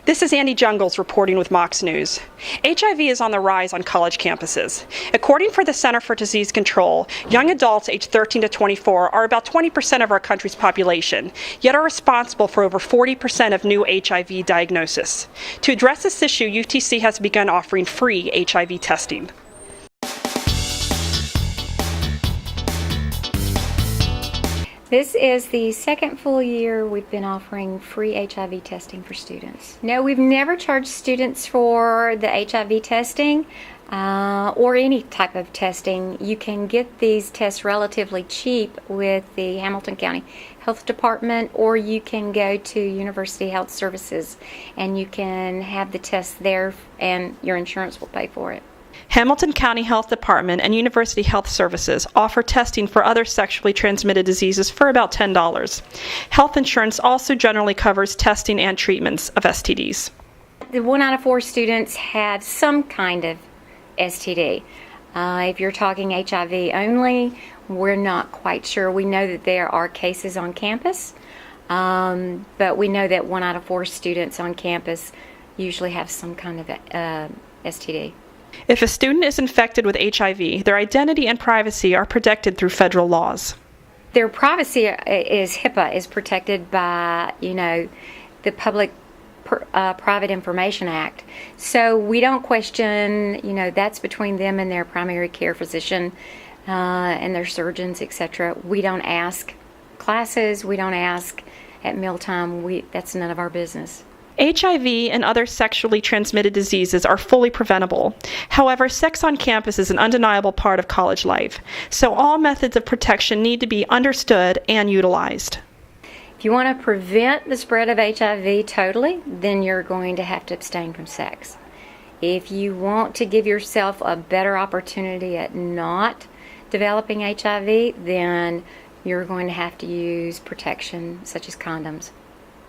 This is Andy Jungels reporting with Mocs News. HIV is on the rise on college campuses. According to the Center for Disease Control, young adults aged 13 to 24 are about 20% of our country's population, yet are responsible for over 40% of new HIV diagnosis. To address this issue, UTC has begun offering free HIV testing. This is the second full year we've been offering free HIV testing for students. No, we've never charged students for the HIV testing or any type of testing. You can get these tests relatively cheap with the Hamilton County Health Department, or you can go to University Health Services and you can have the test there and your insurance will pay for it. Hamilton County Health Department and University Health Services offer testing for other sexually transmitted diseases for about $10. Health insurance also generally covers testing and treatments of STDs. 1 out of 4 students have some kind of STD. If you're talking HIV only, we're not quite sure. We know that there are cases on campus, but we know that 1 out of 4 students on campus usually have some kind of STD. If a student is infected with HIV, their identity and privacy are protected through federal laws. Their privacy is HIPAA is protected by, the Public Private Information Act. So we don't question, that's between them and their primary care physician and their surgeons, etc. We don't ask classes. We don't ask at mealtime. That's none of our business. HIV and other sexually transmitted diseases are fully preventable. However, sex on campus is an undeniable part of college life, so all methods of protection need to be understood and utilized. If you want to prevent the spread of HIV totally, then you're going to have to abstain from sex. If you want to give yourself a better opportunity at not developing HIV, then you're going to have to use protection such as condoms.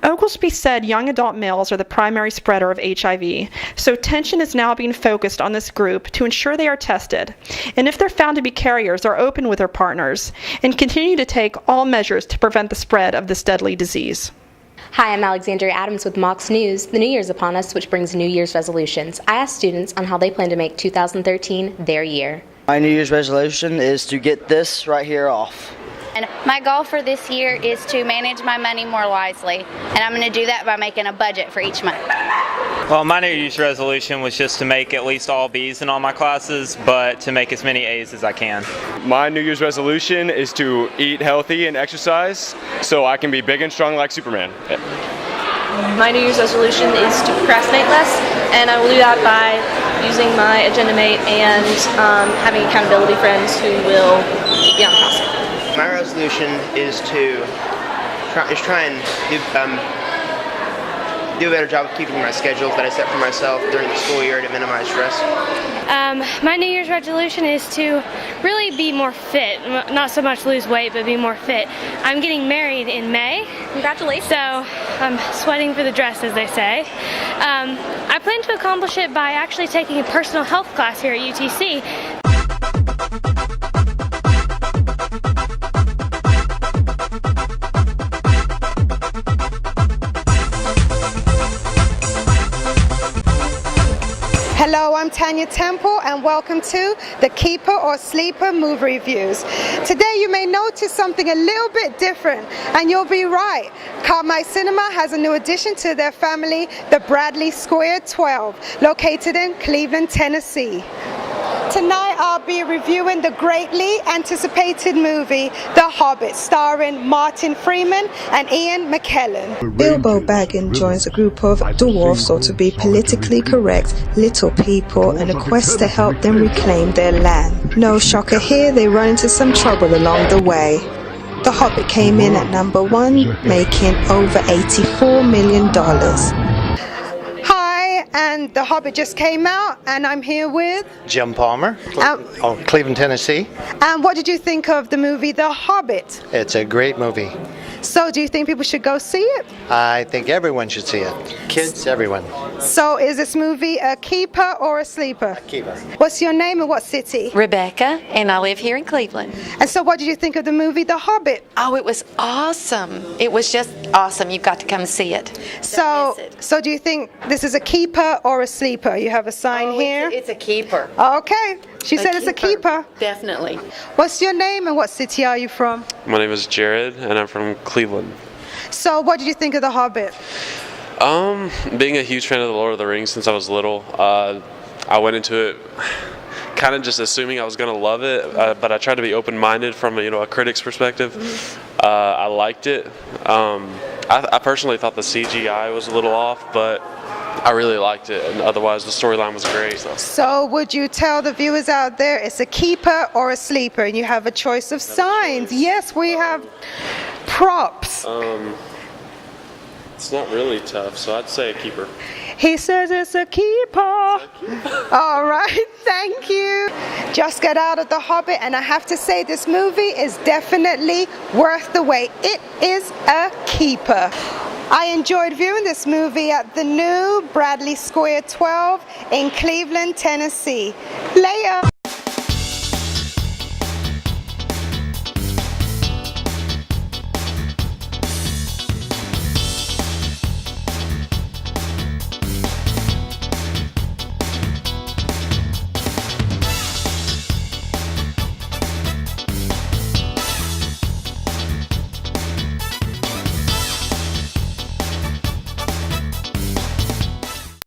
Oglesby said young adult males are the primary spreader of HIV, so attention is now being focused on this group to ensure they are tested, and if they're found to be carriers, are open with their partners, and continue to take all measures to prevent the spread of this deadly disease. Hi, I'm Alexandria Adams with Mocs News. The new year's upon us, which brings New Year's resolutions. I asked students on how they plan to make 2013 their year. My New Year's resolution is to get this right here off. And my goal for this year is to manage my money more wisely, and I'm going to do that by making a budget for each month. Well, my New Year's resolution was just to make at least all B's in all my classes, but to make as many A's as I can. My New Year's resolution is to eat healthy and exercise so I can be big and strong like Superman. My New Year's resolution is to procrastinate less, and I will do that by using my agenda mate and having accountability friends who will keep me on task. My resolution is to try and do a better job of keeping my schedules that I set for myself during the school year to minimize stress. My New Year's resolution is to really be more fit, not so much lose weight, but be more fit. I'm getting married in May. Congratulations. So I'm sweating for the dress, as they say. I plan to accomplish it by actually taking a personal health class here at UTC. Hello, I'm Tania Temple and welcome to the Keeper or Sleeper movie reviews. Today you may notice something a little bit different, and you'll be right. Carmike Cinema has a new addition to their family, the Bradley Square 12, located in Cleveland, Tennessee. Tonight I'll be reviewing the greatly anticipated movie The Hobbit, starring Martin Freeman and Ian McKellen. Bilbo Baggins joins a group of dwarfs, or to be politically correct, little people, in a quest to help them reclaim their land. No shocker here, they run into some trouble along the way. The Hobbit came in at number 1, making over $84 million. And The Hobbit just came out, and I'm here with Jim Palmer, Cleveland, Tennessee. And what did you think of the movie The Hobbit? It's a great movie. So do you think people should go see it? I think everyone should see it. Kids, everyone. So is this movie a keeper or a sleeper? A keeper. What's your name and what city? Rebecca, and I live here in Cleveland. And so what did you think of the movie The Hobbit? Oh, it was awesome. It was just awesome. You've got to come see it. So do you think this is a keeper or a sleeper? You have a sign here. It's a keeper. Okay. She said it's a keeper. Definitely. What's your name and what city are you from? My name is Jared, and I'm from Cleveland. So what did you think of The Hobbit? Being a huge fan of The Lord of the Rings since I was little, I went into it kind of just assuming I was going to love it, but I tried to be open-minded from a critic's perspective. I liked it. I personally thought the CGI was a little off, but I really liked it, and otherwise the storyline was great. So would you tell the viewers out there it's a keeper or a sleeper, and you have a choice of signs? Yes, we have props. It's not really tough, so I'd say a keeper. He says it's a keeper. All right, thank you. Just got out of The Hobbit, and I have to say this movie is definitely worth the wait. It is a keeper. I enjoyed viewing this movie at the new Bradley Square 12 in Cleveland, Tennessee. Later.